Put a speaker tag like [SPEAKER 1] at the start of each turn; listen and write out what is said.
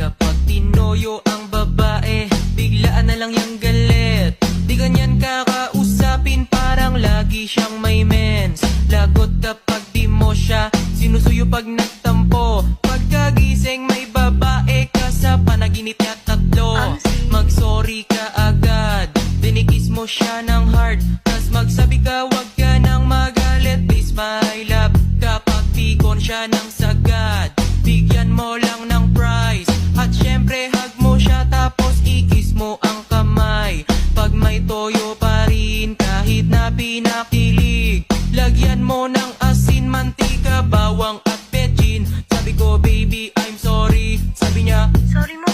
[SPEAKER 1] Kapag tinoyo ang babae, biglaan na lang yung galit. Di ganyan kakausapin, parang lagi siyang may mens. Lagot kapag di mo siya sinusuyo pag nagtampo. Pagkagising may babae ka sa panaginip niya tatlo. Mag-sorry ka agad, dinikis mo siya ng hard. Tas magsabi ka wag ka nang magalit, please my love. Kapag pikon siya ng sagad, bigyan mo lang ng prize. At syempre hug mo siya tapos ikis mo ang kamay. Pag may toyo pa rin kahit na pinakilig, lagyan mo ng asin, mantika, bawang at betchin. Sabi ko baby I'm sorry, sabi niya
[SPEAKER 2] Sorry mo